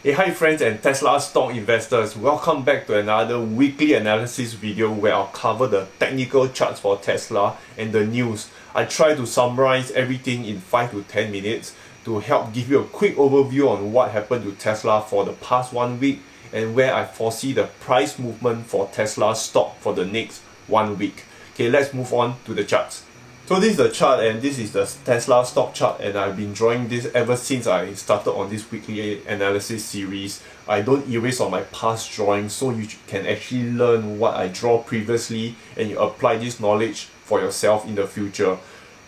Hey, hi friends and Tesla stock investors, welcome back to another weekly analysis video where I'll cover the technical charts for Tesla and the news. I try to summarize everything in 5 to 10 minutes to help give you a quick overview on what happened to Tesla for the past 1 week and where I foresee the price movement for Tesla stock for the next 1 week. Okay, let's move on to the charts. So this is the chart and this is the Tesla stock chart, and I've been drawing this ever since I started on this weekly analysis series. I don't erase on my past drawings so you can actually learn what I draw previously and you apply this knowledge for yourself in the future.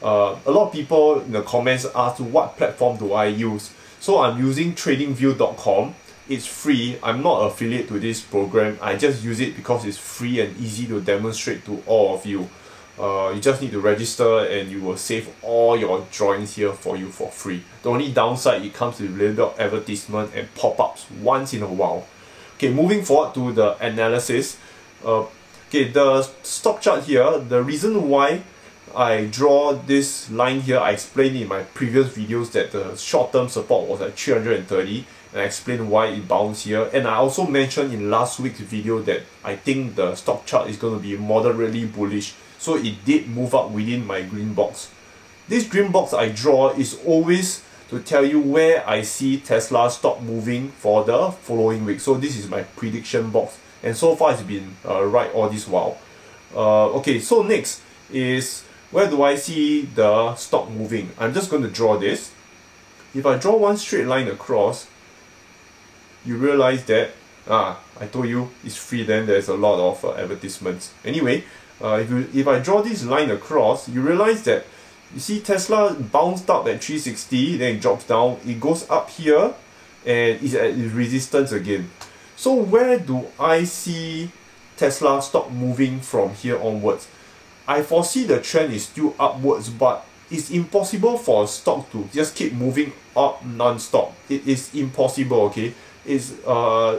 A lot of people in the comments ask what platform do I use. So I'm using tradingview.com. It's free. I'm not affiliate to this program. I just use it because it's free and easy to demonstrate to all of you. You just need to register and you will save all your drawings here for you for free. The only downside, it comes with a little bit of advertisement and pop-ups once in a while. Okay, moving forward to the analysis. Okay, the stock chart here, the reason why I draw this line here, I explained in my previous videos that the short-term support was at 330 and I explained why it bounced here, and I also mentioned in last week's video that I think the stock chart is going to be moderately bullish. So it did move up within my green box. This green box I draw is always to tell you where I see Tesla stock moving for the following week. So this is my prediction box, and so far it's been right all this while. Okay, so next is where do I see the stock moving? I'm just going to draw this. If I draw one straight line across, you realize that I told you it's free, then there's a lot of advertisements. Anyway, if I draw this line across, you realize that you see Tesla bounced up at 360, then it drops down, it goes up here and is at resistance again. So where do I see Tesla stock moving from here onwards? I foresee the trend is still upwards, but it's impossible for a stock to just keep moving up non-stop. It is impossible, okay? Is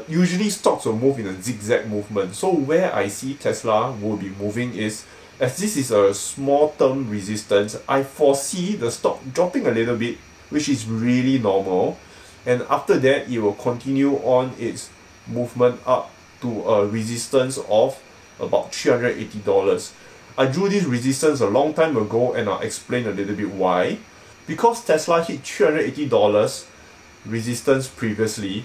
usually stocks will move in a zigzag movement. So where I see Tesla will be moving is, as this is a small term resistance, I foresee the stock dropping a little bit, which is really normal, and after that it will continue on its movement up to a resistance of about $380. I drew this resistance a long time ago and I'll explain a little bit why. Because Tesla hit $380 resistance previously,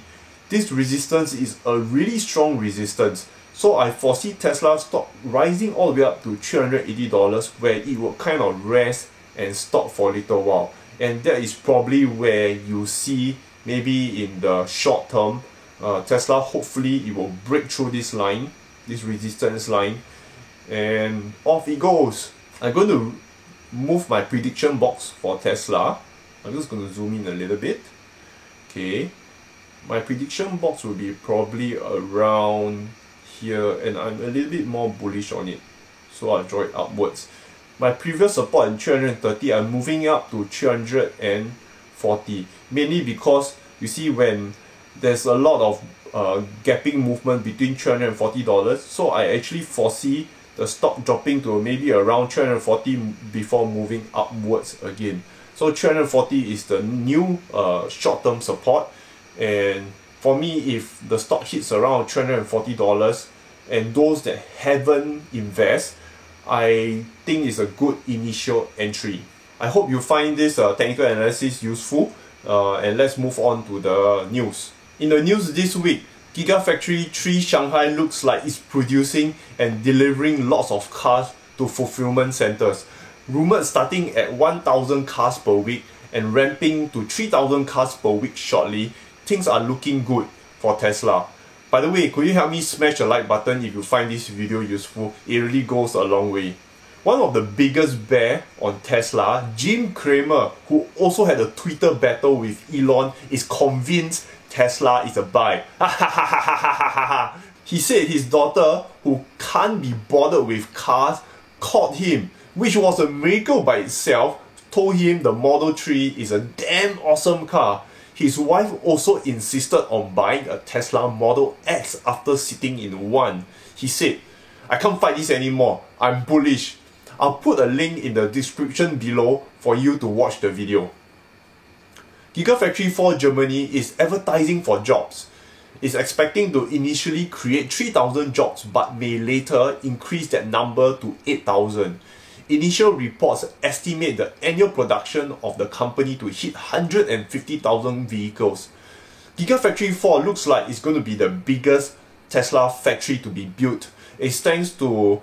this resistance is a really strong resistance. So I foresee Tesla stock rising all the way up to $380, where it will kind of rest and stop for a little while. And that is probably where you see, maybe in the short term, Tesla, hopefully it will break through this line, this resistance line, and off it goes. I'm going to move my prediction box for Tesla. I'm just going to zoom in a little bit. Okay. My prediction box will be probably around here, and I'm a little bit more bullish on it, so I'll draw it upwards. My previous support at 330, I'm moving up to 340, mainly because you see when there's a lot of gapping movement between $340, so I actually foresee the stock dropping to maybe around 340 before moving upwards again. So 340 is the new short-term support. And for me, if the stock hits around $340 and those that haven't invested, I think it's a good initial entry. I hope you find this technical analysis useful, and let's move on to the news. In the news this week, Gigafactory 3 Shanghai looks like it's producing and delivering lots of cars to fulfillment centers. Rumored starting at 1,000 cars per week and ramping to 3,000 cars per week shortly. Things are looking good for Tesla. By the way, could you help me smash the like button if you find this video useful? It really goes a long way. One of the biggest bear on Tesla, Jim Cramer, who also had a Twitter battle with Elon, is convinced Tesla is a buy. He said his daughter, who can't be bothered with cars, called him, which was a miracle by itself, told him the Model 3 is a damn awesome car. His wife also insisted on buying a Tesla Model X after sitting in one. He said, "I can't fight this anymore. I'm bullish." I'll put a link in the description below for you to watch the video. Gigafactory 4 Germany is advertising for jobs. It's expecting to initially create 3,000 jobs but may later increase that number to 8,000. Initial reports estimate the annual production of the company to hit 150,000 vehicles. Gigafactory 4 looks like it's going to be the biggest Tesla factory to be built. It's thanks to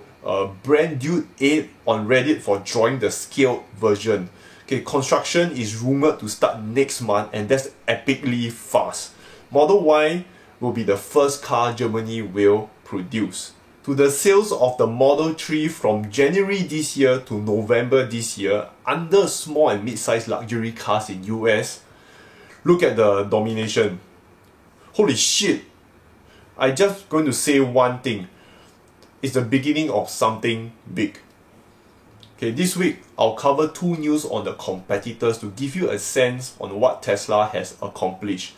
Brand Dude 8 on Reddit for drawing the scaled version. Okay, construction is rumored to start next month, and that's epically fast. Model Y will be the first car Germany will produce. To the sales of the Model 3 from January this year to November this year under small and mid-sized luxury cars in US, look at the domination. Holy shit! I just going to say one thing. It's the beginning of something big. Okay, this week I'll cover 2 news on the competitors to give you a sense on what Tesla has accomplished.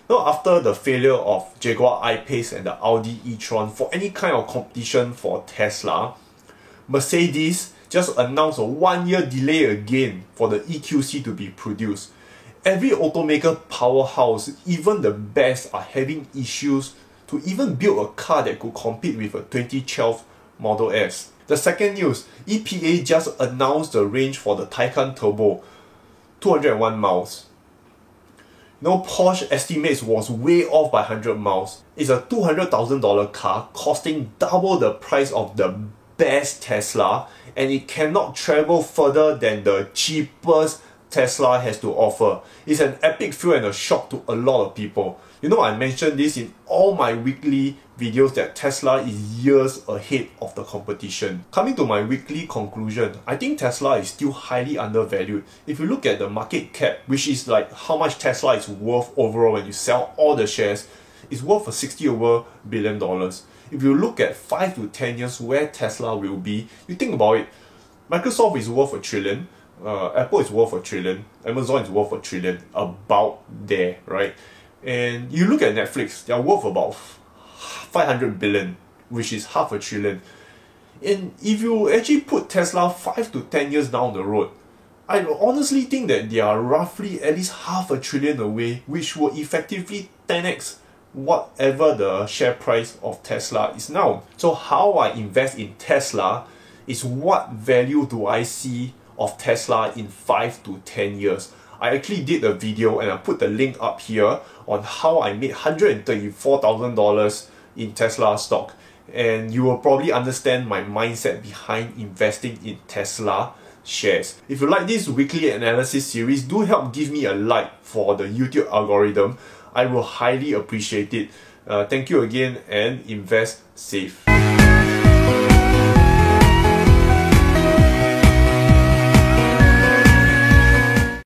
Now, after the failure of Jaguar I-Pace and the Audi e-tron for any kind of competition for Tesla, Mercedes just announced a 1-year delay again for the EQC to be produced. Every automaker powerhouse, even the best, are having issues to even build a car that could compete with a 2012 Model S. The second news, EPA just announced the range for the Taycan Turbo, 201 miles. Porsche estimates was way off by 100 miles. It's a $200,000 car costing double the price of the best Tesla, and it cannot travel further than the cheapest Tesla has to offer. It's an epic fail and a shock to a lot of people. I mentioned this in all my weekly videos that Tesla is years ahead of the competition. Coming to my weekly conclusion, I think Tesla is still highly undervalued. If you look at the market cap, which is like how much Tesla is worth overall when you sell all the shares, it's worth $60 billion. If you look at 5 to 10 years where Tesla will be, you think about it. Microsoft is worth $1 trillion. Apple is worth $1 trillion. Amazon is worth $1 trillion. About there, right? And you look at Netflix, they are worth about 500 billion, which is $500 billion. And if you actually put Tesla 5 to 10 years down the road, I honestly think that they are roughly at least $500 billion away, which will effectively 10x whatever the share price of Tesla is now. So how I invest in Tesla is what value do I see of Tesla in 5 to 10 years. I actually did a video and I put the link up here on how I made $134,000 in Tesla stock, and you will probably understand my mindset behind investing in Tesla shares. If you like this weekly analysis series, do help give me a like for the YouTube algorithm. I will highly appreciate it. Thank you again, and invest safe.